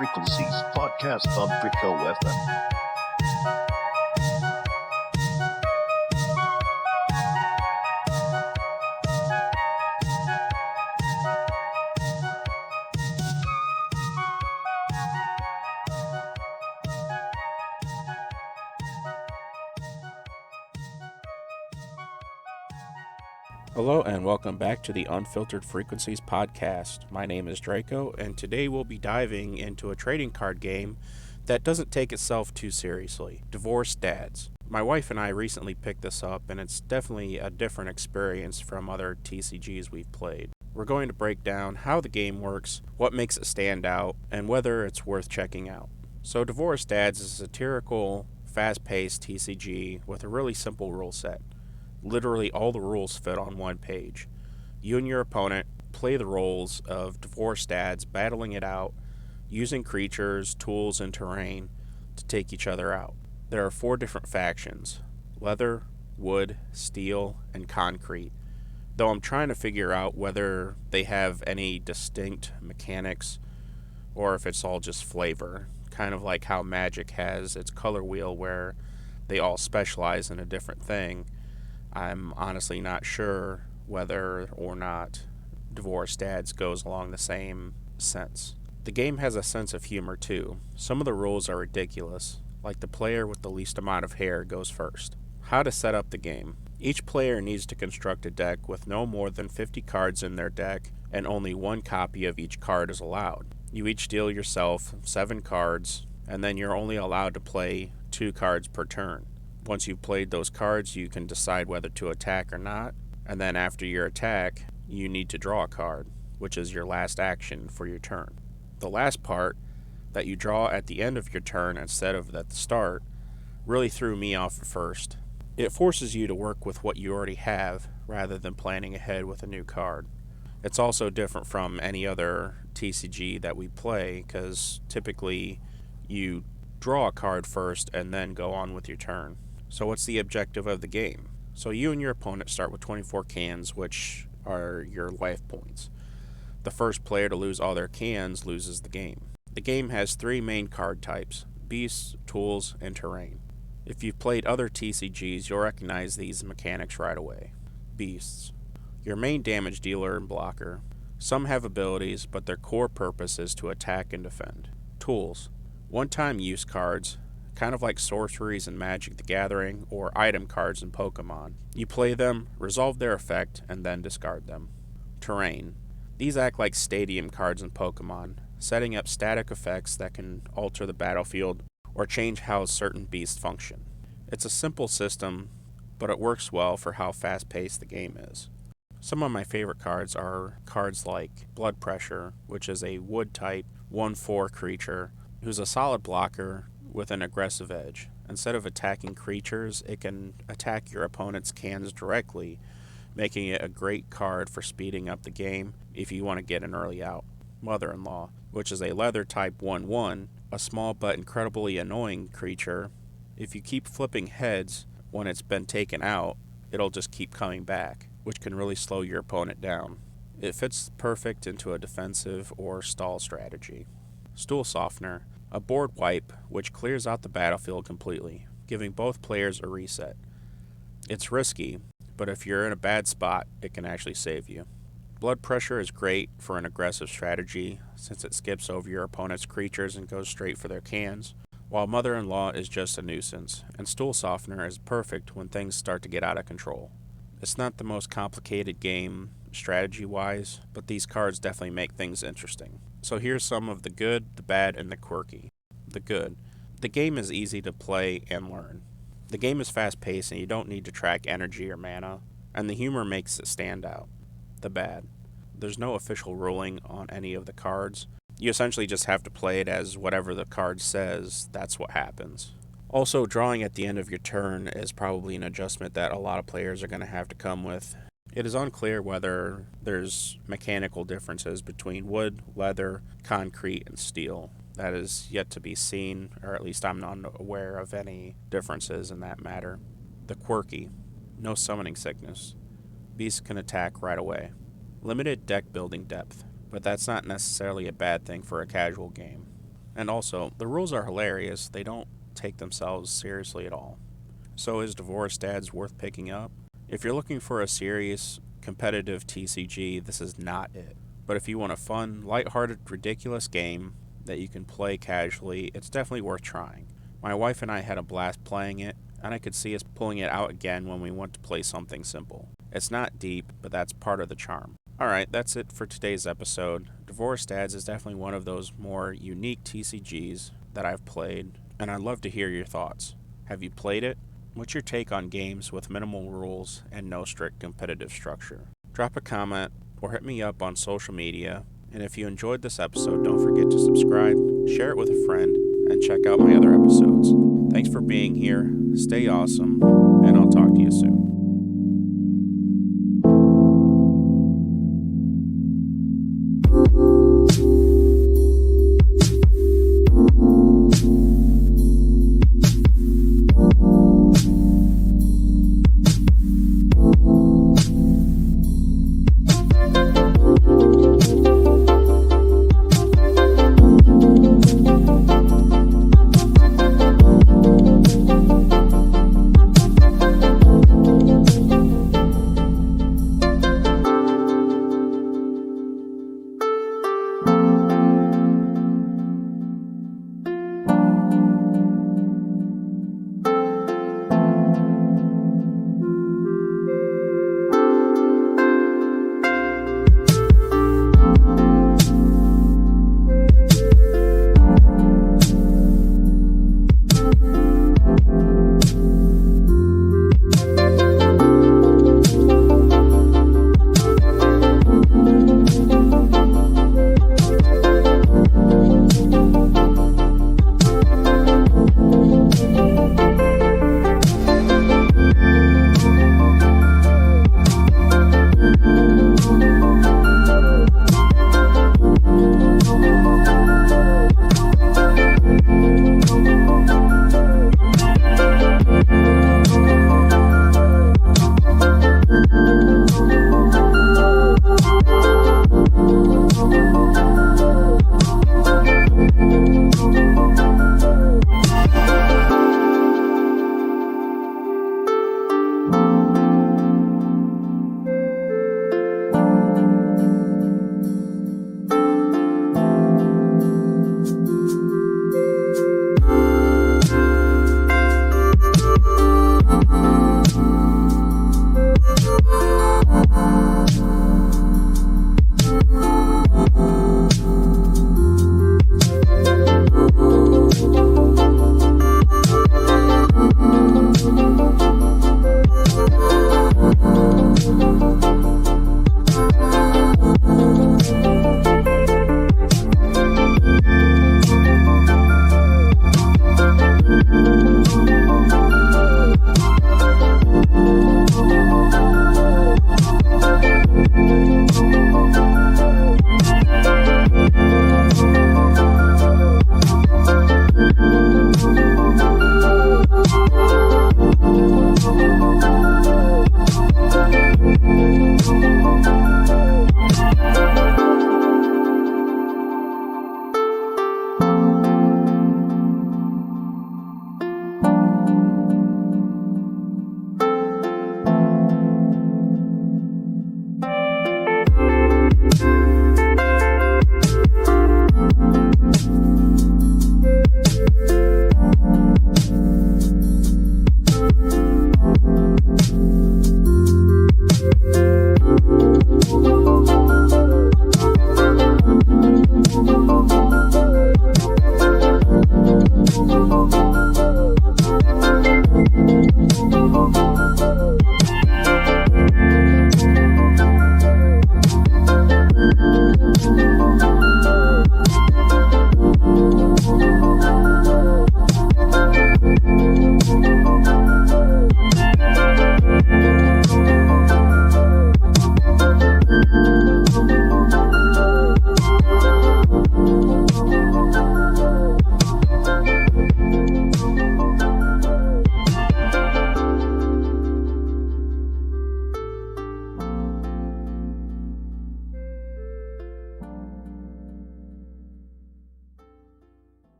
Frequencies Podcast on DreqoFM. Hello and welcome back to the Unfiltered Frequencies Podcast. My name is Dreqo, and today we'll be diving into a trading card game that doesn't take itself too seriously, Divorced Dads. My wife and I recently picked this up, and it's definitely a different experience from other TCGs we've played. We're going to break down how the game works, what makes it stand out, and whether it's worth checking out. So Divorced Dads is a satirical, fast-paced TCG with a really simple rule set. Literally all the rules fit on one page. You and your opponent play the roles of divorced dads battling it out, using creatures, tools, and terrain to take each other out. There are 4 different factions: leather, wood, steel, and concrete, though I'm trying to figure out whether they have any distinct mechanics or if it's all just flavor, kind of like how Magic has its color wheel where they all specialize in a different thing. I'm honestly not sure whether or not Divorced Dads goes along the same sense. The game has a sense of humor too. Some of the rules are ridiculous, like the player with the least amount of hair goes first. How to set up the game. Each player needs to construct a deck with no more than 50 cards in their deck, and only 1 copy of each card is allowed. You each deal yourself 7 cards, and then you're only allowed to play 2 cards per turn. Once you've played those cards, you can decide whether to attack or not, and then after your attack, you need to draw a card, which is your last action for your turn. The last part, that you draw at the end of your turn instead of at the start, really threw me off at first. It forces you to work with what you already have, rather than planning ahead with a new card. It's also different from any other TCG that we play, because typically you draw a card first and then go on with your turn. So what's the objective of the game? So you and your opponent start with 24 cans, which are your life points. The first player to lose all their cans loses the game. The game has 3 main card types: beasts, tools, and terrain. If you've played other TCGs, you'll recognize these mechanics right away. Beasts. Your main damage dealer and blocker. Some have abilities, but their core purpose is to attack and defend. Tools. One-time use cards, kind of like sorceries in Magic the Gathering or item cards in Pokemon. You play them, resolve their effect, and then discard them. Terrain. These act like stadium cards in Pokemon, setting up static effects that can alter the battlefield or change how certain beasts function. It's a simple system, but it works well for how fast-paced the game is. Some of my favorite cards are cards like Blood Pressure, which is a wood-type 1/4 creature who's a solid blocker with an aggressive edge. Instead of attacking creatures, it can attack your opponent's cans directly, making it a great card for speeding up the game if you want to get an early out. Mother-in-Law, which is a leather type 1/1, a small but incredibly annoying creature. If you keep flipping heads when it's been taken out, it'll just keep coming back, which can really slow your opponent down. It fits perfect into a defensive or stall strategy. Stool Softener, a board wipe which clears out the battlefield completely, giving both players a reset. It's risky, but if you're in a bad spot, it can actually save you. Blood Pressure is great for an aggressive strategy, since it skips over your opponent's creatures and goes straight for their cans, while Mother-in-Law is just a nuisance, and Stool Softener is perfect when things start to get out of control. It's not the most complicated game strategy-wise, but these cards definitely make things interesting. So here's some of the good, the bad, and the quirky. The good. The game is easy to play and learn. The game is fast-paced and you don't need to track energy or mana, and the humor makes it stand out. The bad. There's no official ruling on any of the cards. You essentially just have to play it as whatever the card says, that's what happens. Also, drawing at the end of your turn is probably an adjustment that a lot of players are going to have to come with. It is unclear whether there's mechanical differences between wood, leather, concrete, and steel. That is yet to be seen, or at least I'm not aware of any differences in that matter. The quirky. No summoning sickness. Beasts can attack right away. Limited deck building depth, but that's not necessarily a bad thing for a casual game. And also, the rules are hilarious. They don't take themselves seriously at all. So is Divorce Dads worth picking up? If you're looking for a serious, competitive TCG, this is not it. But if you want a fun, lighthearted, ridiculous game that you can play casually, it's definitely worth trying. My wife and I had a blast playing it, and I could see us pulling it out again when we want to play something simple. It's not deep, but that's part of the charm. Alright, that's it for today's episode. Divorce Dads is definitely one of those more unique TCGs that I've played, and I'd love to hear your thoughts. Have you played it? What's your take on games with minimal rules and no strict competitive structure? Drop a comment or hit me up on social media, and if you enjoyed this episode, don't forget to subscribe, share it with a friend, and check out my other episodes. Thanks for being here, stay awesome, and I'll talk to you soon.